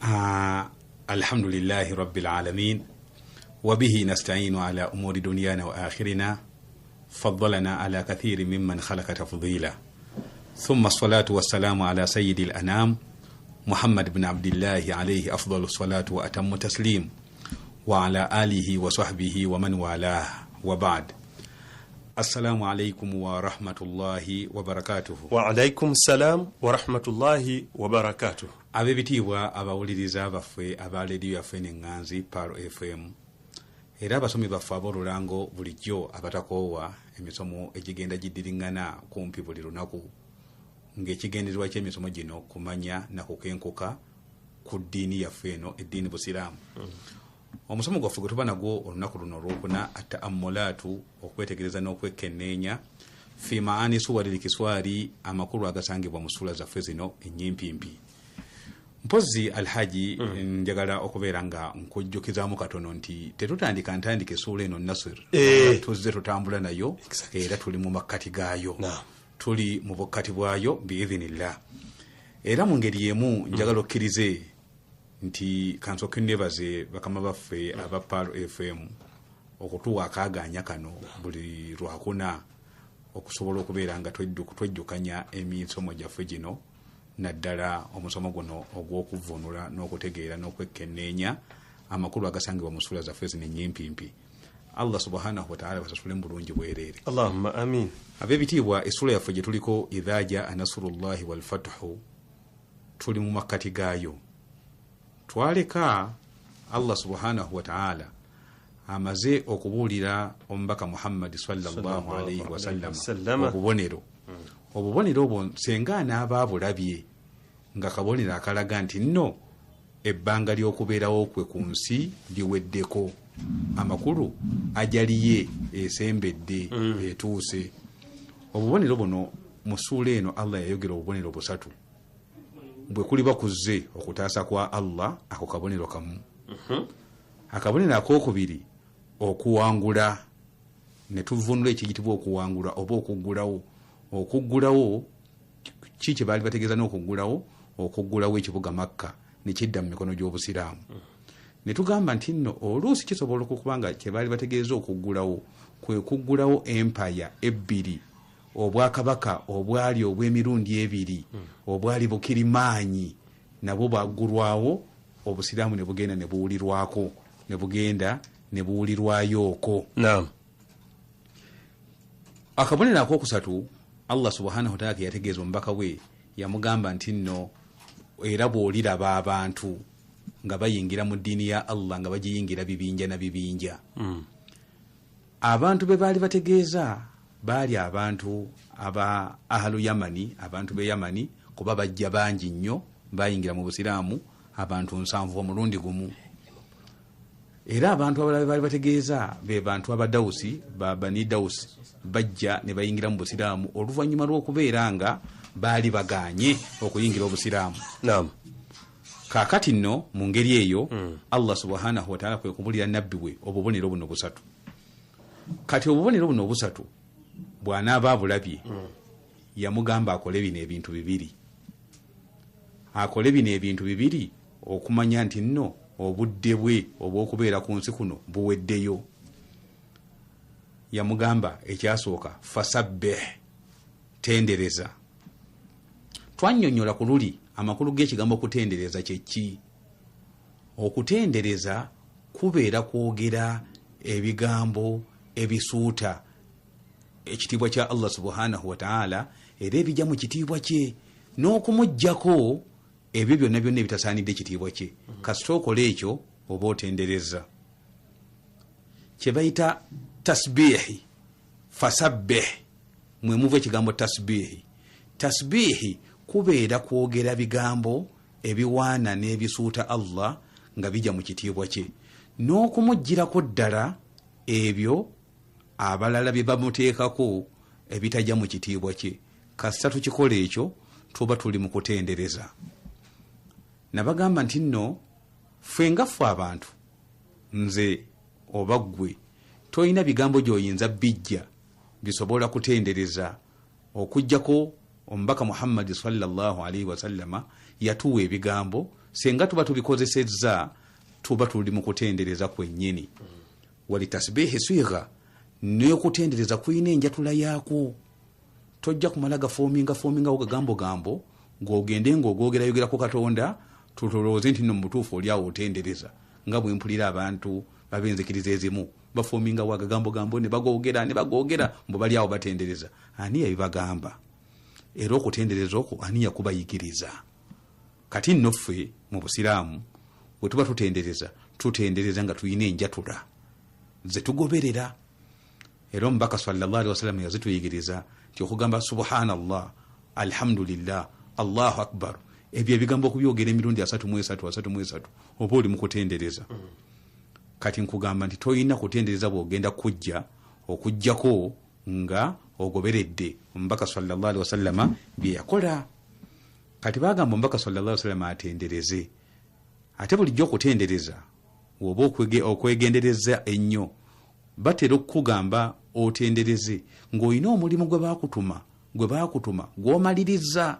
Alhamdulillahi rabbil alamin wa bihi nasta'inu ala umuri dunyana wa akhirina faddalana ala kathirin mimman khalaqa tafdila thumma salatu wassalamu ala sayyidil anam Muhammad ibn Abdillahi alayhi afdalus salatu wa atammu taslim wa ala alihi wa sahbihi wa man walah wa ba'd. Assalamu alaykum wa rahmatullahi wa barakatuh. Wa alaykum salam wa rahmatullahi wa barakatuh. Abebitibwa abawuliriza abaffe aba radio yaffe n'enganzi Paro FM era abasomi baffe ab'olulango bulijjo abatakoowa emisomo egigenda giddiringana kumpi buli lunaku ng'ekigendererwa ky'emisomo gino kumanya na kukenkuka ku ddiini yaffe eno eddiini busiraamu. Omusomo gwaffe gwe tuba nagwo olunaku luno olwokuna at-ta'ammulaatu okwetegereza n'okwekenneenya fi maani suwaril kiswari amakulu agasangibwa mu sula zaffe zino ennyimpi. Mpozi Alhaji njagala okubeera nga nkujjukizaamu katono nti tetutandika ntandike sula eno Naswir tuzze tutambula nayo era tuli mu makkati gaayo tuli mu bukkati bwayo biidhinillah. Era mu ngeri yemu njagala okkirize nti kansooke nnebaze bakama baffe aba Paro FM okutuwa akaaganya kano buli lwakuna okusobola okubeera nga twejjukanya emisomo gyaffe gino naddala omusomo guno ogw'okuvvuunula n'okutegeera n'okwekenneenya amakulu agasangibwa mu sula zaffe zino ennyimpi. Allah subhanahu wa ta'ala basasule mu bulungi bwereere. Allahumma amin. Ab'ebitiibwa essula yaffe gye tuliko Izaajah Nasrullahi wal Fathu tuli mu makkati gaayo. Twaleka Allah subhanahu wa ta'ala amaze okubuulira omubaka Muhammad sallallahu alayhi wa sallam obubonero. Obubonero obwo senga anaaba bulabye nga kabonero akalaga nti nno ebbanga ly'okubeerawo kwe ku nsi liweddeko, amakulu ajaliye esembedde etuuse. Obubonero buno mu ssuula eno Allah yayogera obubonero busatu bwe kuli bakuzze okutaasa kwa Allah ako kabonero kamu. Akabonero akookubiri okuwangula, ne tuvunula ekiyitibwa okuwangula oba okuggulawo. Okuggulawo ki kye baali bategeeza n'okuggulawo? Okuggulawo ekibuga Makka ne kidda mu mikono gy'Obusiraamu. Ne tugamba nti nno oluusi kisobola okuba nga kye baali bategeeza okuggulawo kwe kuggulawo empaya ebbiri, obwakabaka obwali obw'emirundi ebiri obwali bukirimaanyi nabwo baggulwawo, Obusiraamu ne bugenda ne buwulirwako, ne bugenda ne buwulirwayooko. Akabonero akookusatu Allah subhanahu wa ta'ala yategeeza omubaka we, yamugamba nti nno era bw'oliraba abantu nga bayingira mu ddiini ya Allah nga bagiyingira bibinja na bibinja. Abantu be baali bategeeza baali abantu aba ahlu Yamani, abantu be Yamani, kuba bajja bangi nnyo bayingira mu Busiraamu abantu 7 omulundi gumu. Era abantu abalala baali bategeeza be bantu aba Dawusi, Bani Dawusi, bajja ne bayingira mu Busiraamu oluvannyuma lw'okubeera nga baali bagaanye okuyingira Obusiraamu. Kaakati nno mu ngeri eyo Allah subhanahu wa ta'ala kwe kubulira nabbi we obubonero buno busatu. Kati obubonero buno busatu bw'anaaba abulabye yamugamba akole bino ebintu bibiri. Akole bino ebintu bibiri okumanya nti nno obudde bwe obw'okubeera ku nsi kuno buweddeyo. Yamugamba ekyasooka fasabbih, tendereza. Twannyonnyola ku luli amakulu g'ekigambo kutendereza kye ki? Okutendereza kubeera kwogera ebigambo ebisuuta ekitiibwa kya Allah subhanahu wa ta'ala era ebijja mu kitiibwa kye n'okumuggyako ebyo byonna byonna ebitasaanidde ekitiibwa kye. Kasita okola ekyo oba otendereza. Kye bayita tasbihi, fasabbih mwe muva ekigambo tasbihi. Tasbihi kubeera kwogera bigambo ebiwaana n'ebisuuta Allah nga bijja mu kitiibwa kye n'okumuggyirako ddala ebyo abalala bye bamuteekako ebitajja mu kitiibwa kye. Kasita tukikola ekyo tuba tuli mu kutendereza. Nabagamba nti nno ffe nga ffe abantu, nze oba ggwe, toyina bigambo gy'oyinza bijja bisobola kutendereza okuggyako omubaka Muhammad sallallahu alaihi wasallama yatuwa ebigambo senga tuba tubikozesezza tuba tuli mu kutendereza kwennyini wali tasbihi swigha n'okutendereza kuyina enjatula yaako tojja kumala gafoominga ogagambo ng'ogende ng'ogoogerayogera ku Katonda tutolooze nti nno mu butuufu oli awo otendereza nga bwe mpulira abantu babenzikiriza ezimu bafoominga wagagambo ne bagoogera mbo bali awo batendereza ani yabibagamba era okutendereza okwo ani yakubayigiriza kati nno ffe mu busiraamu bwe tuba tutendereza nga tuyina enjatula ze tugoberera era omubaka sallallahu alaihi wasallam yazituyigiriza nti okugamba subhanallah alhamdulillah allahu akbar ebyo ebigambo okubyogera emirundi 33 oba oli mu kutendereza kati nkugamba nti toyina kutendereza bw'ogenda okujjako nga ogoberedde omubaka sallallahu alaihi wasallama bye yakola. Kati bagamba omubaka sallallahu alaihi wasallama atendereze ate bulijjo okutendereza oba okwegendereza ennyo batera okugamba otendereze ng'olina omulimu gwe baakutuma gw'omaliriza.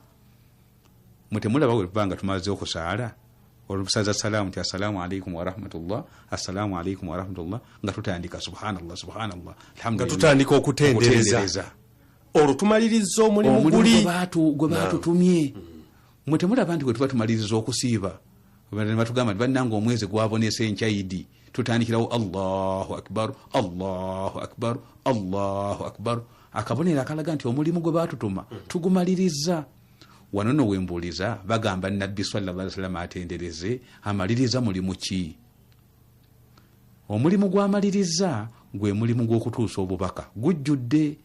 Mutemulaba bwe tubanga tumaze okusaala olubusaza salaamu ti assalamu alaikum wa rahmatullah assalamu alaikum wa rahmatullah nga tutandika subhanallah alhamdulillah nga tutandika okutendereza olutumaliriza omulimu guli gwe baatutumye. Mutemulaba nti gwe tuba tumaliriza okusiiba batugamba nti bannanga omwezi gwabonesa enkyayidi tutandikirawo allahu akbar allahu akbar allahu akbar akabonero akalaga nti omulimu gwe baatutuma tugumaliriza. Wano no wembuuliza bagamba nabbi sallallahu alaihi wasallam atendereze amaliriza mulimu ki? Omulimu gw'amaliriza gwe mulimu gw'okutuusa obubaka gujjudde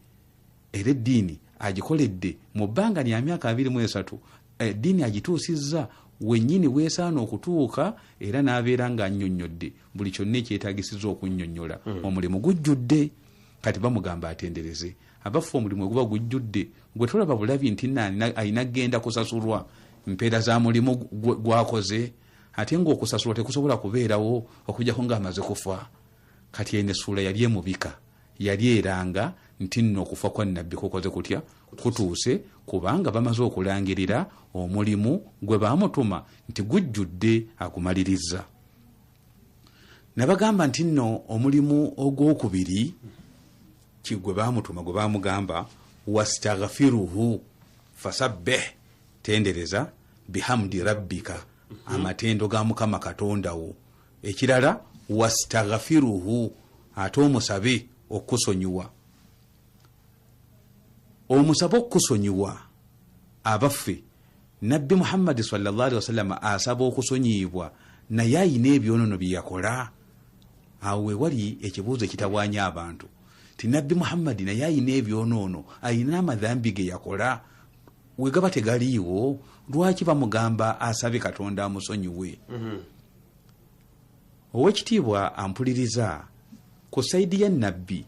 era eddiini agikoledde mu bbanga lya myaka 23 eddiini agituusizza wennyini weesaana okutuuka era n'abeera ng'annyonnyodde buli kyonna ekyetaagisiza okunnyonnyola omulimu gujjudde. Kati bamugamba atendereze abafu omulimu guba gujjudde gwe tolaba bulabi nti nani ayina genda kusasulwa mpeera za mulimu gwakoze ate ng'okusasulwa tekusobola kubeerawo okujjako ng'amaze kufa. Kati ene ssuula yali emubika yali eranga nti nno okufa kwa nabbi kukoze kutya kutuuse kubanga bamaze okulangirira omulimu gwe baamutuma nti gujjudde agumaliriza. Nabagamba nti nno omulimu ogwokubiri kigwe baamutuma gwe baamugamba wastaghfiruhu fasabbih tendereza bihamdi rabbika amatendo ga Mukama Katondawo. Ekirala wastaghfiruhu ate omusabe okusonyiwa. Omusabe okusonyiwa abaffe nabbi Muhammad sallallahu alaihi wasallam asaba okusonyibwa naye ayina ebyonono bye yakola. Awo we wali ekibuuzo ekitawaanya abantu ti nabbi Muhammad naye ayina ebyonoono ayina amadhambi ge yakola wegaba tegaliiwo lwaki bamugamba asabe Katonda amusonyiwe? Owekitiibwa ampuliriza ku saidi ya nabbi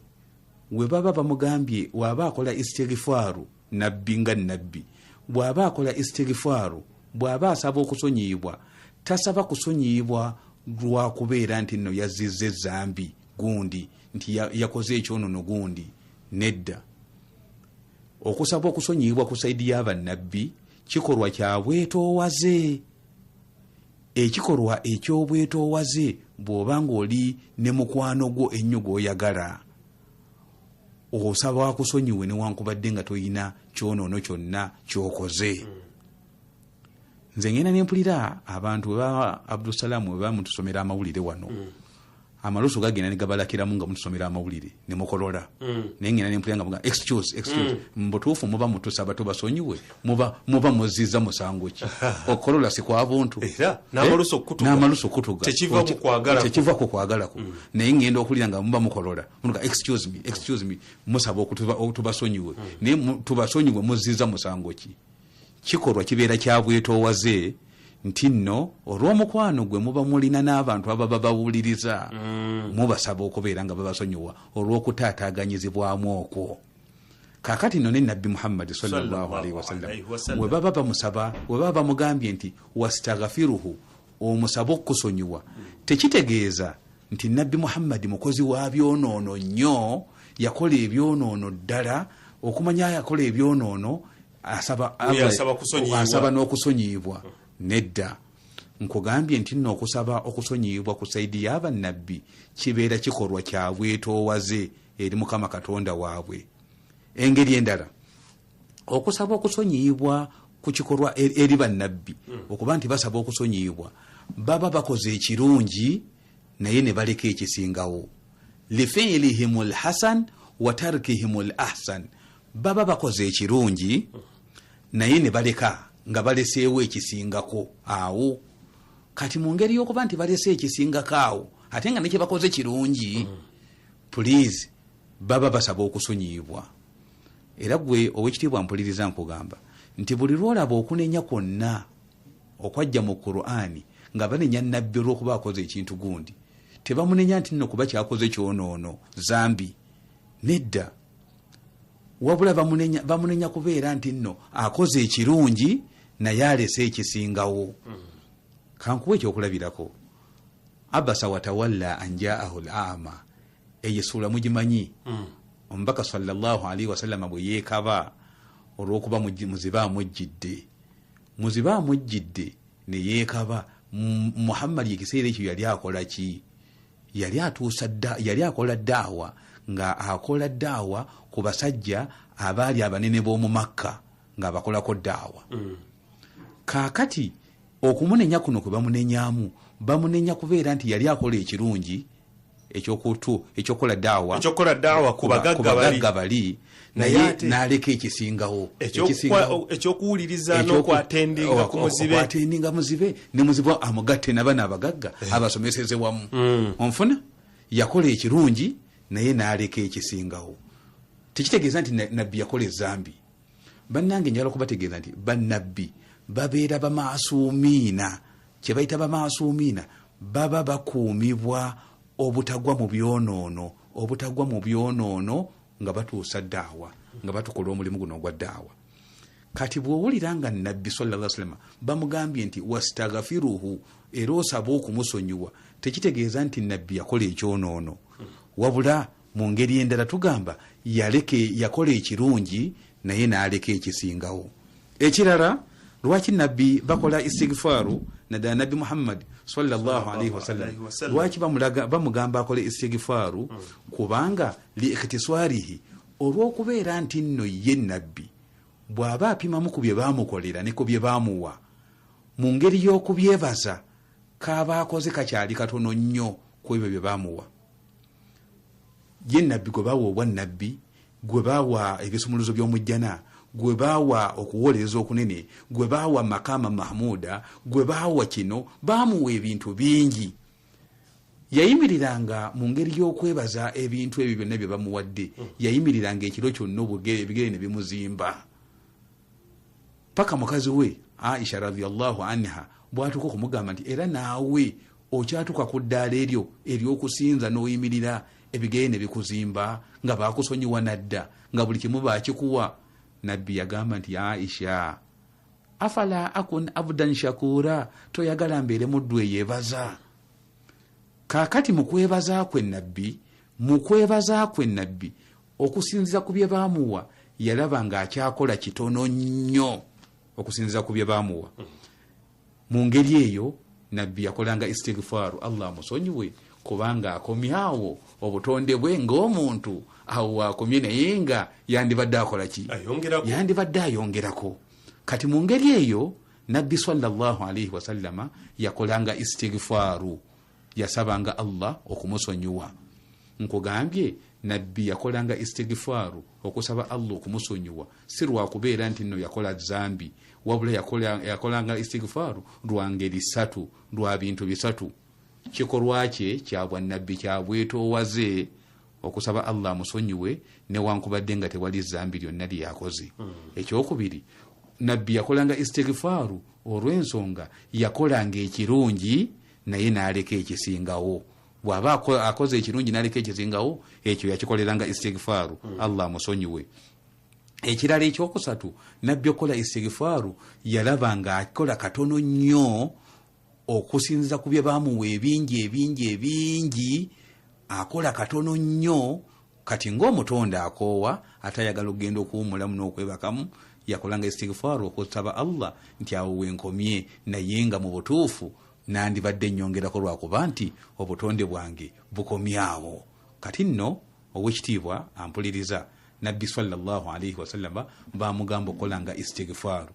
we baba bamugambye waba akola istighfaru nabbi nga nabbi bw'aba akola istighfaru bw'aba asaba okusonyibwa tasaba kusonyibwa lwa kubeera nti nno yazizza ezambi gundi nti yakoze ekyonono gundi nedda. Okusaba okusonyibwa ku saidi y'abannabbi kikolwa kya bwetoowaze. Ekikolwa eky'obwetoowaze bw'oba ng'oli ne mukwano gwo ennyo gw'oyagala osaba akusonyiwe newankubadde nga toyina kyonono kyonna ky'okoze. Nze ngenda nempulira abantu bwe Abdusalamu bwe bamutusomera amawulire wano amalusu gagenda ne gabalakiramu nga mutusomera amawulire ne mukolola naye ngenda nempulira nga muga excuse mbutuufu muba mutusaba tubasonyiwe muba muziza musango ki okolola si kwa buntu n'amalusu okutuga tekiva ku kwagalako naye ngenda okulira nga muba mukolola muga excuse me musaba okutubasonyiwe naye tubasonyiwe muziza musango ki? Kikolwa kibeera kya bwetoowaze nti nno olw'omukwano gwe muba mulina n'abantu ababa bawuliriza mubasaba okubeera nga babasonyiwa olw'okutaataaganyizibwamu okwo. Kaakati nno ne nabbi Muhammad sallallahu alaihi wasallam we baba bamusaba we baba bamugambye nti wastaghfiruhu omusaba okusonyiwa tekitegeeza nti nabbi Muhammad mukozi wa byonoono nnyo yakola ebyonoono ddala okumanya yakola ebyonoono asaba n'okusonyiyibwa. Nedda, nkugambye nti nno okusaba okusonyiyibwa ku saidi y'abannabbi kibeera kikolwa kya bwetoowaze eri Mukama Katonda waabwe. Engeri endala, okusaba okusonyiyibwa ku kikolwa eri bannabbi, okuba nti basaba okusonyiyibwa, baba bakoze ekirungi naye ne baleka ekisingawo. Lifi'lihimul hasan wa tarkihimul ahsan, baba bakoze ekirungi naye ne baleka nga baleseewo ekisingako awo. Kati mu ngeri y'okuba nti balese ekisingako awo ate nga nekye bakoze kirungi, please baba basaba okusonyiyibwa. Era gwe ow'ekitiibwa mpuliriza nkugamba nti buli lwolaba okunenya kwonna okwajja mu Qur'ani nga banenya nnabbi olw'okuba akoze ekintu gundi, tebamunenya nti nno kuba kyakoze kyonoono zambi. Nedda, wabula bamunenya kubeera nti nno akoze ekirungi naye alese ekisingawo. Kankuwa ekyokulabirako, abasa watawalla anjaahu al-a'ma, eyesula mugimanyi. Omubaka sallallahu alaihi wasallam bwe yeekaba olw'okuba muzibe amujjidde ne yeekaba. Muhammad ekiseera ekyo yali akola ki? Yali akola daawa, nga akola daawa ku basajja abaali abanene b'omu Makka nga abakolako daawa. Kaakati okumunenya kuno kwe bamunenyamu, bamunenya kubeera nti yali akola ekirungi ekyokola daawa ku bagagga bali, naye n'aleka ekisingawo, ekyokuwuliriza n'okwatendinga ku muzibe, ne muzibe amugatte nabana abagagga abasomeseze wamu. Onfuna yakola ekirungi naye n'aleka ekisingawo. Tekitegeeza nti nabbi yakola ezambi. Bannange njala okubategeeza nti bannabbi babeera bamaasuumiina. Kye bayita bamaasuumiina, baba bakuumibwa obutagwa mu byonoono nga batuusa daawa, nga batukola omulimu guno ogwa daawa. Kati bw'owulira nga nabbi sallallahu alaihi wasallam bamugambye nti wastaghfiruhu, era osaba okumusonyiwa, tekitegeeza nti nabbi yakola ekyonoono, wabula mu ngeri endala tugamba yakola ekirungi naye n'aleka ekisingawo. Ekirala, lwaki nabbi bakola istighfaru naddala nabbi Muhammad sallallahu alaihi wasallam, lwaki bamugamba akole istighfaru? Kubanga liikhtiswarihi, olw'okubeera nti nno ye nabbi bw'aba apimamu ku bye baamukolera ne ku bye baamuwa, mu ngeri y'okubyebaza kaba akoze kakyali katono nnyo ku ebyo bye baamuwa. Ye nabbi gwe baawa obwannabbi, gwe baawa ebisumuluzo by'omujjana, gwe baawa okuwolereza okunene, gwe baawa makama mahmuda, gwe baawa kino, baamuwa ebintu bingi. Yayimiriranga mu ngeri y'okwebaza ebintu ebyo byonna bye bamuwadde, yayimiriranga ekiro kyonna ebigere ne bimuzimba. Paka mukazi we Aisha radhiyallahu anha bwatuka okumugamba nti era naawe okyatuka ku ddaala eryo ery'okusinza n'oyimirira ebigere ne bikuzimba, nga baakusonyiwa nadda, nga buli kimu baakikuwa. Nabbi yagamba nti Aisha, afala akun abdan shakura, toyagala mbeere muddu eyeebaza. Kaakati mu kwebaza kwe nabbi okusinziza ku bye baamuwa, yalaba nga akyakola kitono nnyo okusinziza ku bye baamuwa. Mu ngeri eyo nabbi yakolanga istighfaru, Allah musonyiwe, kubanga akomyawo obutonde bwe ng'omuntu awo akomye naye nga yandibadde akola ki? Yandibadde ayongerako. Kati mu ngeri eyo nabbi sallallahu alaihi wasallama yakolanga istighfaru, yasabanga Allah okumusonyiwa. Nkugambye nabbi yakolanga istighfaru, okusaba Allah okumusonyiwa, si lwakubeera nti nno yakola zambi, wabula yakolanga istighfaru lwa ngeri ssatu, lwa bintu bisatu. Kikolwa kye kya bwannabbi kya bwetoowaze okusaba Allah amusonyiwe newankubadde nga tewali zambi lyonna lyakoze. Ekyokubiri, nabbi yakolanga istighfaru olw'ensonga yakolanga ekirungi naye n'aleka ekisingawo. Bw'aba akoze ekirungi n'aleka ekisingawo, ekyo yakikoleranga istighfaru, Allah amusonyiwe. Ekirala ekyokusatu, nabbi okola istighfaru yalabanga akola katono nnyo okusinziza ku bye baamuwa ebingi, akola katono nnyo. Kati ng'omutonde akoowa atayagala okugenda okuwumulamu n'okwebakamu, yakolanga istighfaru okusaba Allah nti awo wenkomye naye nga mu butuufu nandibadde nnyongerako lwakuba nti obutonde bwange bukomyawo. Kati nno owekitiibwa ampuliriza, nabbi sallallahu alaihi wasallama bamugamba okolanga istighfaru.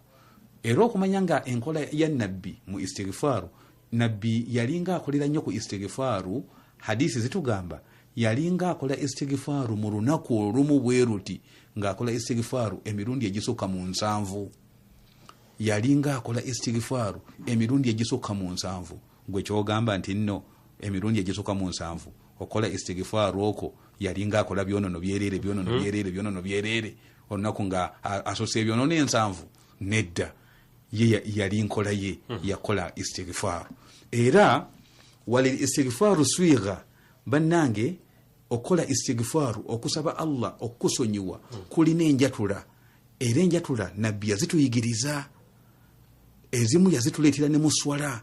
Era okumanya nga enkola ya nabbi mu istighfaru, nabbi yalinga akolera nnyo ku istighfaru. Hadisi zitugamba yalinga akola istighfaru mu lunaku olumu bwe ruti ng'akola istighfaru emirundi egisukka mu 7. Yalinga akola istighfaru emirundi egisukka mu 7. Gwe kyogamba nti nno emirundi egisukka mu 7 okola istighfaru okwo yalinga akola byonono byerere olunaku nga asose ebyonono 7. Nedda, ye yali nkola ye yakola istighfaru. Era walil istighfaru swigha, bannange okola istighfaru okusaba Allah okusonyiwa kulina enjatula. Era enjatula nabbi yazituyigiriza, ezimu yazituleetera ne muswala.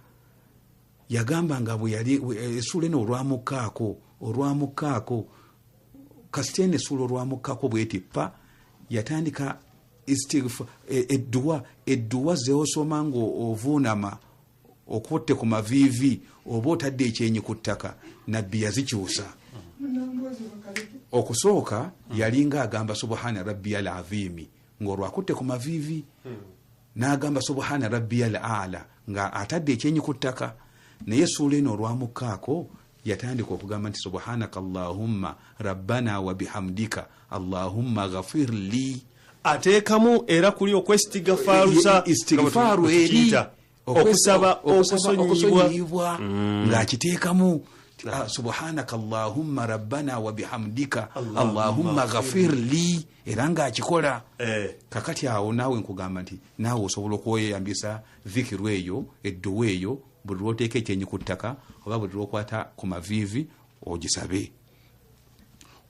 Yagamba nga bwe yali esula eno olwamukaako kasitene esula olwamukaako bwetippa yatandika istighfar edduwa zeosoma nga ovuunama okutte ku maviivi oba otadde ekyenyi ku ttaka, nabbi yazikyusa. Okusooka yalinga agamba subhana rabbiyal azimi ng'olwakutte ku maviivi, n'agamba subhana rabbiyal aala nga atadde ekyenyi ku ttaka. Naye suula eno olwamukaako yatandika okugamba nti subhanaka allahumma rabbana wa bihamdika allahumma ghafir li. Ateekamu era kuli okwesitighfaruza istighfaru eri okusaba okusonyiyibwa ng'akiteekamu subhanaka allahumma rabbana wa bihamdika allahumma ghafir li, era ng'akikola. Kakati awo naawe nkugamba nti naawe osobola okweyambisa dhikiru eyo, edduwa eyo, buli lwoteeka ekyenyi ku ttaka oba buli lwokwata ku maviivi ogisabe.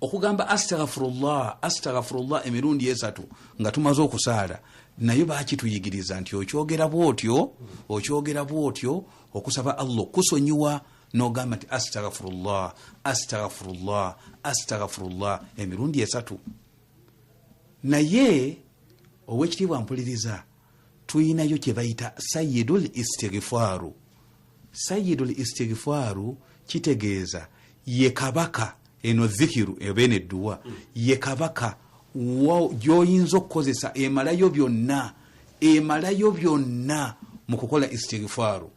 Okugamba astaghfirullah emirundi 3 nga tumaze okusaala, nayo bakituyigiriza nti okyogera bwotyo okusaba Allah okusonyiwa, n'ogamba nti astaghfirullah emirundi 3. Naye owekitiibwa mpuliriza, tuyinayo kye bayita sayyidul istighfaru. Sayyidul istighfaru kitegeeza ye kabaka, eno dhikiru ebene dduwa ye kabaka gyoyinza okukozesa emalayo byonna mu kukola istighfaru.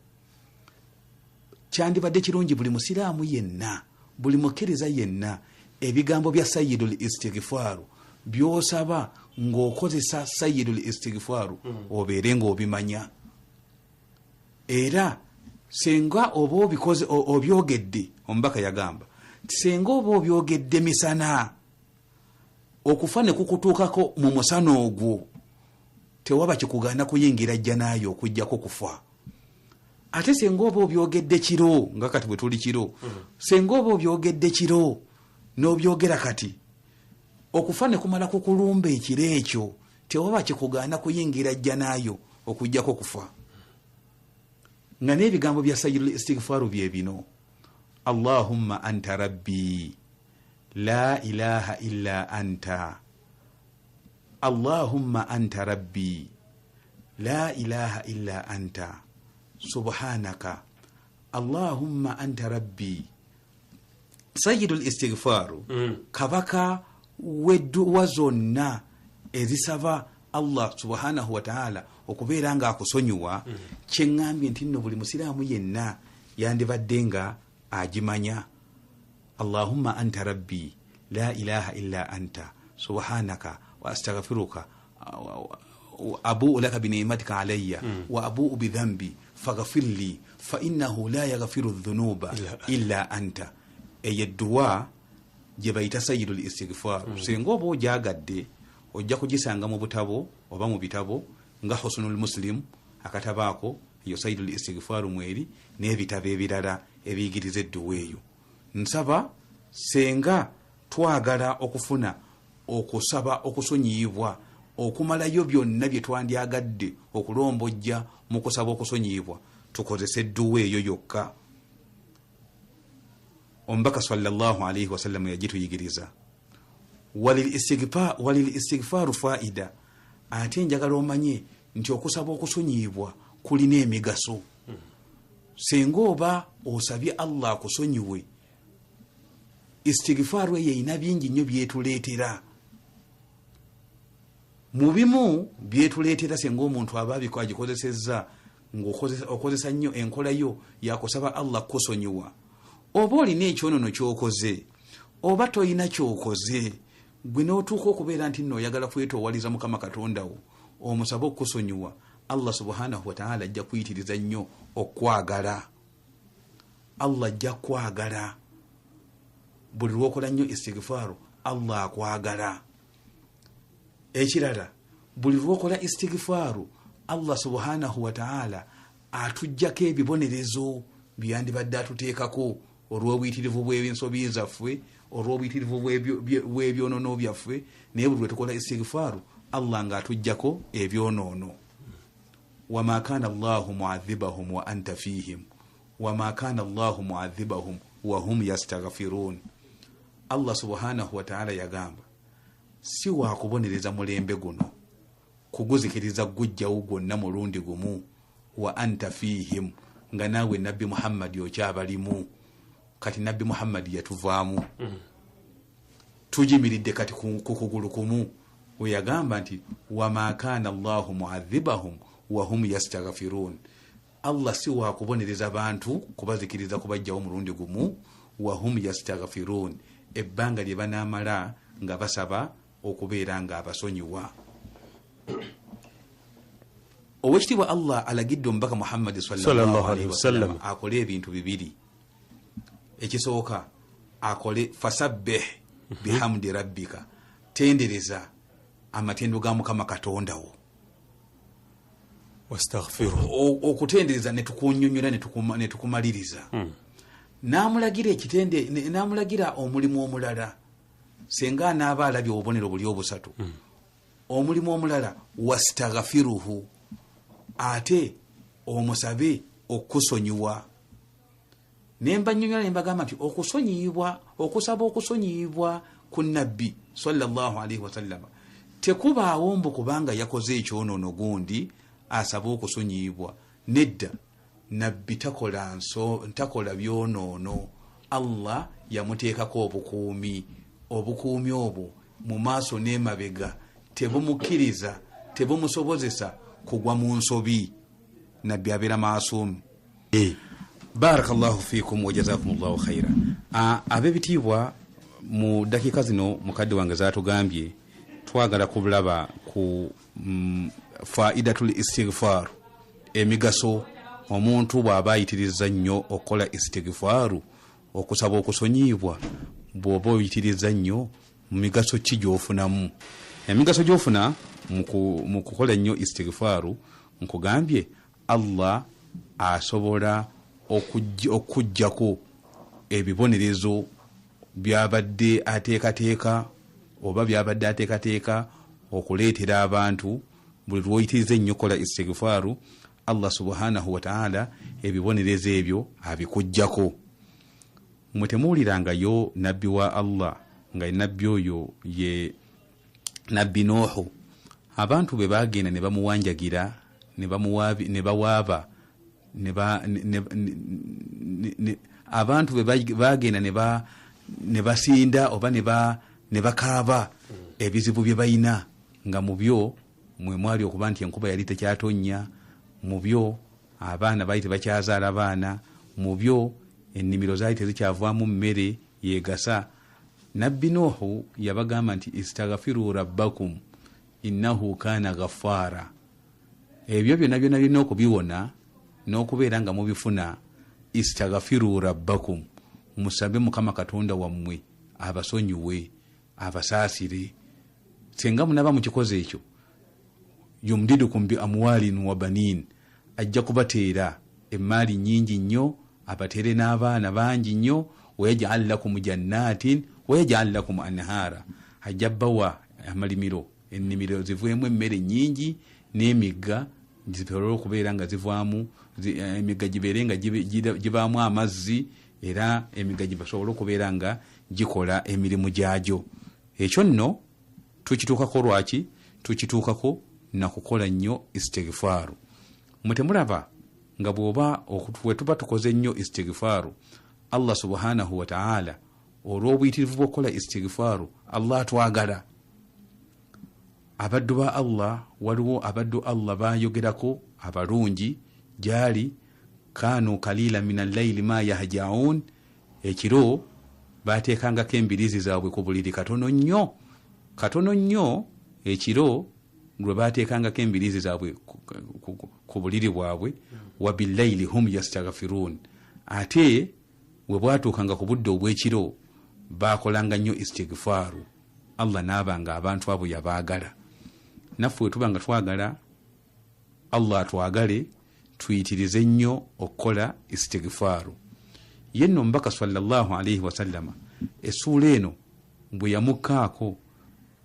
Kyandibadde kirungi buli musiraamu yenna, buli mukkiriza yenna, ebigambo bya sayyidul istighfaru byosaba ng'okozesa sayyidul istighfaru obeere ng'obimanya. Era senga oba obikoze obyogedde, omubaka yagamba nti senga oba obyogedde misana okufa ne kukutuukako mu musana ogwo, tewaba kikugaana kuyingira jjanaayo okujjako kufa. Ate senga oba obyogedde kiro, nga kati bwe tuli kiro, senga oba obyogedde kiro n'obyogera kati, okufa ne kumala kukulumba ekiro ekyo, tewaba kikugaana kuyingira jjanaayo okujjako kufa. Nga n'ebigambo bya sayyidul istighfaru bye bino: Allahumma anta rabbi la ilaha illa anta, Allahumma anta rabbi la ilaha illa anta, subhanaka Allahumma anta rabbi. Sayyidul istighfaru kabaka wedduwa zonna ezisaba Allah subhanahu wa ta'ala okubeera nga akusonyiwa. Kyeŋŋambye nti nno buli musiraamu yenna yandibadde nga agimanya. Allahumma anta rabbi la ilaha illa anta subhanaka wa astaghfiruka abu'u laka bi ni'matika alayya wa abu'u bi dhanbi faghfir li fa innahu la yaghfiru dhunuba illa anta. Eyedduwa gye bayita sayyidul istighfar. Singa oba ojagadde ojja kugisanga mu butabo oba mu bitabo nga Husnul Muslim akatabaako, eyo sayyidul istighfar mweri, n'ebitabo ebirala ebiyigiriza edduwa eyo. Nsaba senga twagala okufuna okusaba okusonyiyibwa okumalayo byonna bye twandyagadde okulombojja mu kusaba okusonyiyibwa, tukozese edduwa eyo yokka. Omubaka sallallahu alaihi wasallam yagituyigiriza. Walil istighfaru faida, ate njagala omanye nti okusaba okusonyiyibwa kulina emigaso. Senga oba osabye Allah akusonyiwe, istighfaaru eyo erina bingi nnyo byetuleetera. Mu bimu byetuleetera senga omuntu aba agikozesezza ng'okozesa nnyo enkola yo yakusaba Allah kusonyiwa. Oba olina ekyonono ky'okoze oba toyina ky'okoze, gwe n'otuuka okubeera nti nno oyagala kwetoowaliza Mukama Katonda wo omusaba okusonyiwa, Allah subhanahu wa ta'ala ajja kuyitiriza nnyo okwagala. Allah ajja kwagala. Buli lwokola nnyo istighfaaru Allah akwagala. Ekirala, buli lwokola istighfaaru Allah subhanahu wa ta'ala atujjako ebibonerezo byandibadde atuteekako olw'obuyitirivu bw'ensobi zaffe, olw'obuyitirivu bw'ebyonoono byaffe, naye buli lwe tukola istighfaaru Allah ng'atujjako ebyonoono. Wama kana Allahu mu'adhibahum wa anta fihim wama kana Allahu mu'adhibahum wa hum yastaghfirun. Allah subhanahu wa ta'ala yagamba si wakubonereza mulembe guno kuguzikiriza gujjawo gwonna mulundi gumu wa anta fihim, nga naawe nabbi Muhammad okyabalimu. Kati nabbi Muhammad yatuvaamu tujimiridde kati ku kugulu kumu. We yagamba nti wama kana Allahu mu'adhibahum wa hum yastaghfirun. Allah si wakubonereza bantu kubazikiriza kubajjawo mulundi gumu wa hum yastaghfirun, ebbanga lye banaamala nga basaba okubeera nga abasonyiwa. Owekitiibwa Allah alagidde omubaka Muhammad sallallahu alaihi wasallam akole ebintu bibiri. Ekisooka akole fasabbih bihamdi rabbika, tendereza amatendo ga Mukama Katonda wo, wastaghfiru, okutendereza netukunyonyola netukumaliriza. Namulagira ekitende, namulagira omulimu omulala senga anaaba alabye obubonero buli obusatu. Omulimu omulala wastaghfiruhu, ate omusabe okusonyiwa. Nemba nyonyola nembagamba nti okusonyiyibwa, okusaba okusonyiyibwa ku nabbi sallallahu alaihi wasallam tekubaawo mbu kubanga yakoze ekyonoono gundi asaba okusonyiyibwa. Nedda, nabbi ntakola byonoono. Allah yamuteekako obukuumi. Obukuumi obwo mu maaso n'emabega tebumukkiriza, tebumusobozesa kugwa mu nsobi. Nabbi abeera maasumu. Barakallahu fikum wa jazakumullahu khaira. Ab'ebitiibwa, mu dakiika zino mukadde wange zaatugambye twagala kubulaba ku faidatul istighfar, emigaso omuntu bw'aba ayitiriza nnyo okukola istighfaaru, okusaba okusonyiibwa, bw'oba oyitiriza nnyo mu migaso ki gy'ofunamu. Emigaso gy'ofuna mu kukola nnyo istighfaaru, nkugambye Allah asobola okujjako ebibonerezo byabadde ateekateeka oba byabadde ateekateeka okuleetera abantu. Buli lwoyitiriza ennyo kola istighfaaru, Allah subhanahu wa ta'ala ebibonerezo ebyo abikujjako. Mwe temuwulirangayo nabbi wa Allah nga nabbi oyo ye nabbi Nuhu, abantu be bagenda ne bamuwanjagira ne bawaaba abantu be bagenda ne basinda oba ne bakaaba ebizibu bye bayina, nga mu byo mwe mwali okuba nti enkuba yali tekyatonya, mu byo abaana baali tebakyazaala baana, mu byo ennimiro zaali tezikyavaamu mmere yeegasa. Nabbi Nuhu yabagamba nti istaghfiru rabbakum innahu kana ghaffara. Ebyo byonna byonna okubiwona n'okubeera nga mubifuna, istaghfiru rabbakum, musabe Mukama Katonda wammwe abasonyiwe, abasaasire. Senga munaba mu kikoze ekyo, yumdidukum bi amwalin wa banin, ajja kubateera emaali nnyingi nnyo, abateere n'abaana bangi nnyo. Wayaj'al lakum jannatin wayaj'al lakum anhara, ajja bawa amalimiro, ennimiro zivuemu emmere nnyingi, n'emigga zisobola okubeera nga zivaamu, emigga gibeere nga gibaamu amazzi, era emigga gibasobola okubeera nga gikola emirimu gyagyo. Ekyo nno tukituukako lwaki? Tukituukako na kukola nnyo istighfaru. Mutemulaba nga bwoba okutwe tuba tukoze nnyo istighfaru, Allah subhanahu wa ta'ala olw'obuyitirivu bw'okukola istighfaru Allah twagala. Abaddu ba Allah, waliwo abaddu Allah bayogerako abalungi gyali kanu kalila min al-layli ma yahjaun, ekiro bateekangako embirizi zaabwe ku buliri katono nnyo ekiro lwe bateekangako embirizi zaabwe ku buliri bwabwe. Wa billayli hum yastaghfirun, ate we bwatuukanga ku budde obw'ekiro bakolanga nnyo istighfaru. Allah n'abanga abantu abo yabaagala. Naffe tubanga twagala Allah twagale, tuyitirize nnyo okukola istighfaru. Yenno mbaka sallallahu alayhi wa sallama essuula eno bwe yamukkaako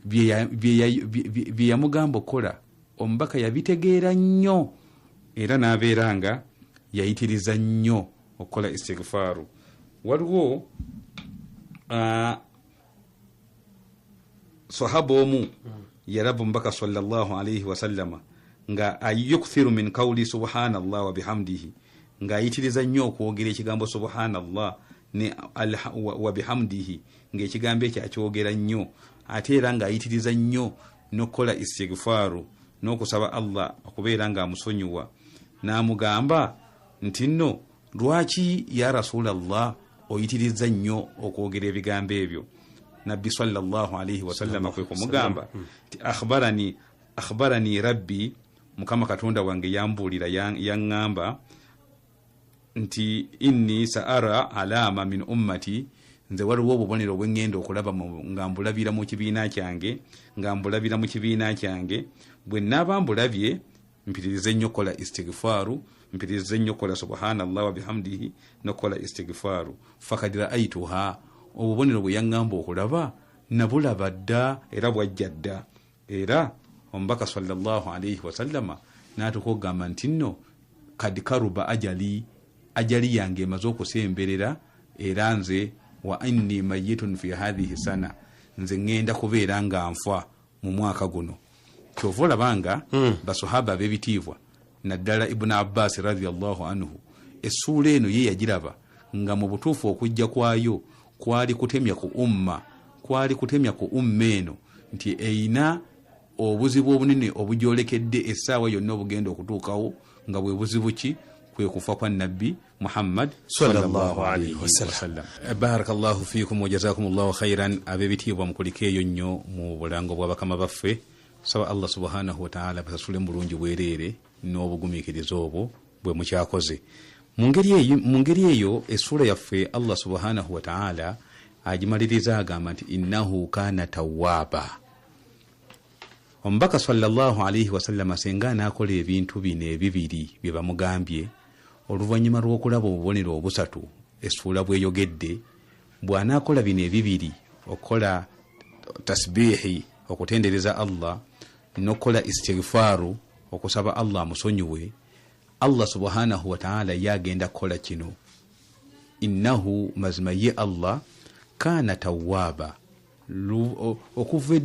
bye yamugamba okukola, omubaka yabitegeera nnyo era n'abeera nga yayitiriza nnyo okukola istighfaru. Waliwo sahaba omu yalaba omubaka sallallahu alayhi wa sallama nga ayukthiru min qawli subhanallah wa bihamdihi, nga ayitiriza nnyo okwogera ekigambo subhanallah ne wa bihamdihi, ng'ekigambo ekyo akyogera nnyo, ate era nga ayitiriza nnyo n'okukola istighfaru n'okusaba Allah okubeera nga amusonyiwa. N'amugamba nti nno lwaki ya rasulallah oyitiriza nnyo okwogera ebigambo ebyo? Nabbi sallallahu alayhi wa sallama kwe kumugamba nti akhbarani rabbi, Mukama Katonda wange yambuulira yaŋŋamba nti inni saara alama min ummati, nze waliwo obubonero bwengenda okulaba nga mbulabira mu kibiina kyange, bwe naaba mbulabye mpitirize nnyo kola istighfaru, mpitirize nnyo kola subhanallah wa bihamdihi nokola istighfaru. Fakad ra'aytuha, obubonero bwe yaŋŋamba okulaba nabulaba dda era bwajja dda. Era omubaka sallallahu alayhi wa sallama n'atukogamba nti nno kad karuba ajali yange emaze okusemberera, era nze wa inni mayitun fi hadhihi sana, nze ngenda kubeera nga nfa mu mwaka guno. Kyova olabanga basahaba ab'ebitiibwa naddala Ibn Abbas radiyallahu anhu essuula eno ye yagiraba nga mu butuufu okujja kwayo kwali kutemya ku umma eno nti eyina obuzibu obunene obujyolekedde essaawa yonna obugenda okutuukawo, nga bwe buzibu ki? Kwe kufa kwa Nabbi Muhammad sallallahu alayhi wa sallam. Barakallahu fiikum wa jazakumullahu khairan. Ab'ebitiibwa mukuliko eyo nnyo mu bulango bw'abakama baffe. Saba Allah subhanahu wa ta'ala basasule mu bulungi bwereere n'obugumiikiriza obwo bwe mukyakoze. Mu ngeri eyo essuula yaffe Allah subhanahu wa ta'ala agimaliriza agamba nti innahu kana tawwaba. Omubaka sallallahu alayhi wa sallam senga anaakola ebintu bino ebibiri bye bamugambye, oluvannyuma lw'okulaba obubonero obusatu essuula bweyogedde, bw'anaakola bino ebibiri, okukola tasbihi okutendereza Allah n'okukola istighfaru okusaba Allah amusonyiwe, Allah subhanahu wa ta'ala yagenda kukola kino. Innahu, mazima ye Allah, kana tawwaba, okuva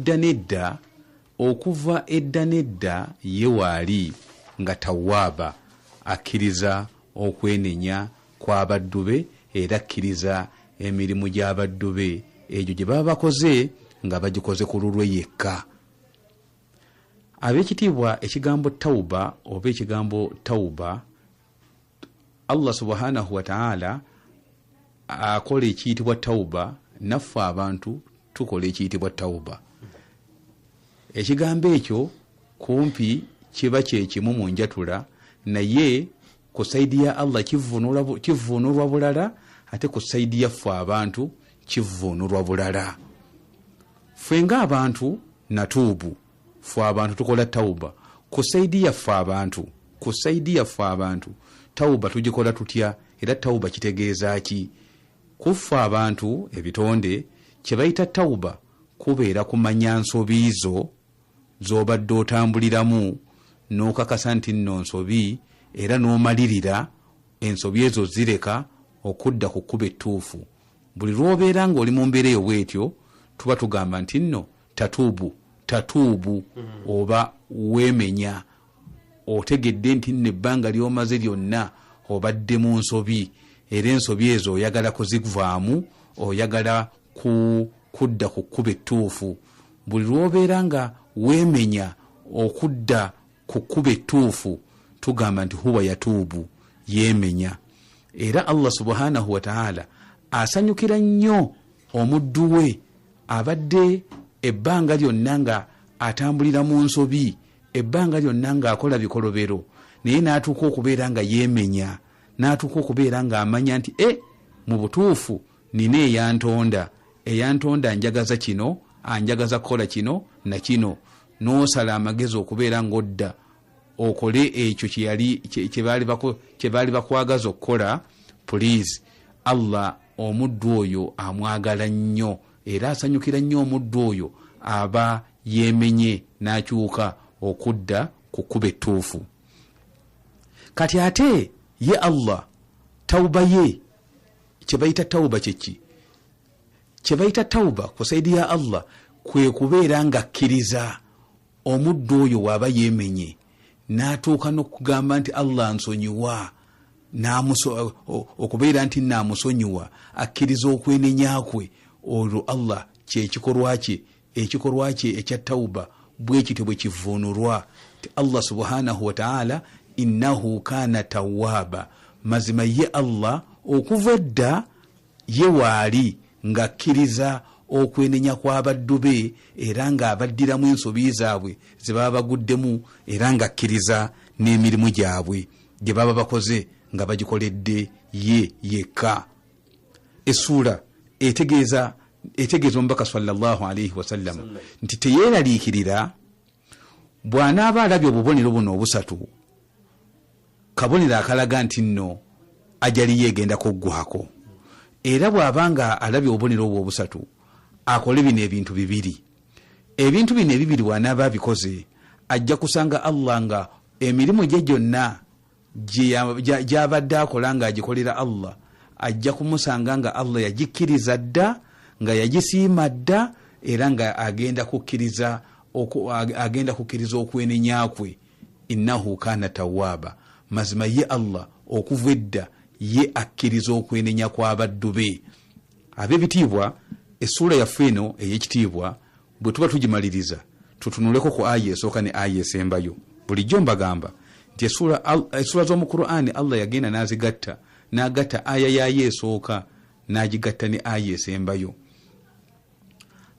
edda nedda ye waali nga tawwaba, akkiriza okwenenya kw'abaddu be era akkiriza emirimu gy'abaddu be egyo gye baba bakoze nga bagikoze ku lulwe yekka. Ab'ekitiibwa ekigambo tawba oba ekigambo tawba, Allah subhanahu wa ta'ala akola ekiyitibwa tawba, naffe abantu tukola ekiyitibwa tawba. Ekigambo ekyo kumpi kiba kyekimu mu njatula, naye ku saidi ya Allah kivvuunulwa bulala, ate ku saidi yaffe abantu kivvuunulwa bulala. Ffe ng'abantu natuubu, ffe abantu tukola tawuba. Ku saidi yaffe abantu tawuba tugikola tutya, era tawuba kitegeeza ki? Kuffe abantu ebitonde kye bayita tawuba kubeera kumanya nsobi zo z'obadde otambuliramu n'okakasa nti nno nsobi, era n'omalirira ensobi ezo zireka okudda ku kkuba ettuufu. Buli lw'obeera ng'oli mu mbeera eyo bw'etyo tuba tugamba nti nno tatuubu, tatuubu oba weemenya otegedde nti nebbanga lyomaze lyonna obadde mu nsobi era ensobi ezo oyagala kuzivaamu oyagala kudda ku kkuba ettuufu buli lwobeera nga weemenya okudda ku kkuba ettuufu tugamba nti huwa yatuubu yeemenya era Allah subhanahu wa ta'ala asanyukira nnyo omuddu we abadde ebbanga lyonna nga atambulira mu nsobi ebbanga lyonna nga akola bikolobero naye n'atuuka okubeera nga yeemenya n'atuuka okubeera nga amanya nti mu butuufu nina eyantonda anjagaza kino anjagaza kukola kino na kino n'osala amagezi okubeera ng'odda okole ekyo kye baali bakwagaza okukola please Allah omuddu oyo amwagala nnyo era asanyukira nnyo omuddu oyo aba yeemenye n'akyuka okudda ku kkuba ettuufu. Kati ate ye Allah tawuba ye kye bayita tawuba kyeki kye bayita tawuba ku saidi ya Allah kwe kubeera nga akkiriza omuddu oyo waaba yeemenye n'atuuka n'okugamba nti Allah nsonyiwa okubeera nti naamusonyiwa akkiriza okwenenya kwe olwo Allah kyekikolwa kye ekikolwa kye ekya tawuba bwe kityo bwe kivuunulwa ti Allah subhanahu wa ta'ala innahu kana tawwaba mazima ye Allah okuva edda ye waali ng'akkiriza okwenenya kw'abaddu be era ng'abaddiramu ensobi zaabwe ze baba baguddemu era ng'akkiriza n'emirimu gyabwe gye baba bakoze nga bagikoledde ye yekka. Essula etegeeza omubaka sallallahu alayhi wasallam nti teyeeraliikirira bw'anaaba alabye obubonero buno obusatu kabonero akalaga nti nno ajali yeegenda kuggwako era bw'abanga alabye obubonero obwo obusatu akole bino ebintu bibiri bw'anaaba abikoze ajja kusanga Allah nga emirimu gye gyonna gy'abadde akola ng'agikolera Allah ajja kumusanga nga Allah yagikkiriza dda nga yagisiima dda era nga agenda kukkiriza okwenenya kwe. Innahu kana tawwaba mazima ye Allah okuva edda ye akkiriza okwenenya kw'abaddu be. Ab'ebitiibwa essula yaffe eno ey'ekitiibwa bwe tuba tugimaliriza tutunuleko ku aya esooka ne aya esembayo. Bulijjo mbagamba nti essula z'omu Qur'ani Allah yagenda n'agatta aya yayo esooka n'agigatta ne aya esembayo.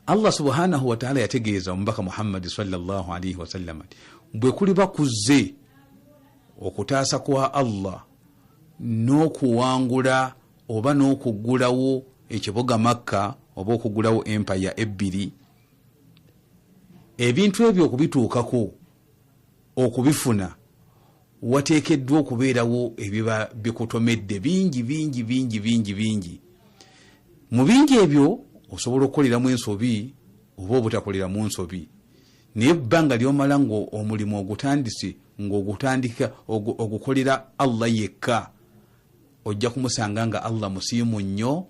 Allah subhanahu wa ta'ala yategeeza omubaka Muhammad sallallahu alayhi wa sallam bwe kuli bakuzze okutaasa kwa Allah n'okuwangula oba n'okuggulawo ekibuga Makka oba okuggulawo empaya ebbiri, ebintu ebyo okubituukako okubifuna wateekeddwa okubeerawo ebiba bikutomedde bingi. Mu bingi ebyo osobola okukoleramu ensobi oba obutakoleramu nsobi, naye ebbanga ly'omala ng'omulimu ogutandise ng'ogutandika ogukolera Allah yekka ojja kumusanga nga Allah musiimu nnyo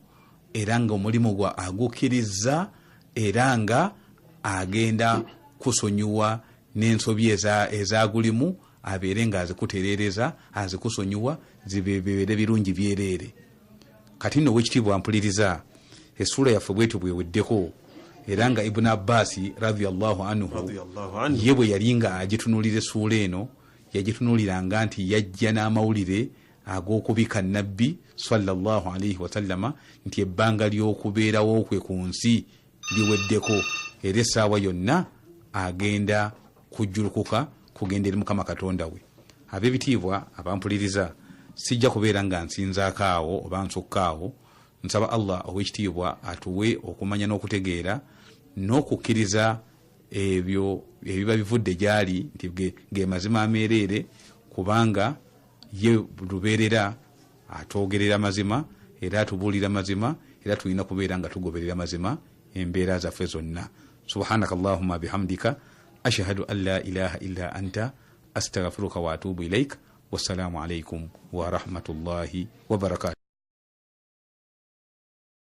era nga omulimu gwa agukkiriza era nga agenda kusonyiwa n'ensobi ezagulimu abeere nga azikutereereza azikusonyiwa zibeere birungi byereere. Kati nno wekitiibwa mpuliriza essula yaffe bwetu bweweddeko era nga Ibn Abbas radiyallahu anhu ye bwe yali nga agitunulira essula eno yagitunuliranga nti yajja n'amawulire ag'okubika nabbi sallallahu alayhi wasallama nti ebbanga ly'okubeerawo kwe ku nsi liweddeko era essaawa yonna agenda kujjulukuka kugenda eri Mukama Katonda we. Ab'ebitiibwa abampuliriza sijja kubeera nga nsinzaako awo oba nsukka awo. Nsaba Allah ow'ekitiibwa atuwe okumanya n'okutegeera n'okukkiriza ebyo ebiba bivudde gyali nti ge mazima ameereere, kubanga ye lubeerera atwogerera mazima era atubuulira mazima era tulina kubeera nga tugoberera mazima embeera zaffe zonna. Subhanaka Allahumma bihamdika ashhadu an la ilaha illa anta astaghfiruka wa atubu ilaik. Wassalamu alaikum wa rahmatullahi wa barakatuh.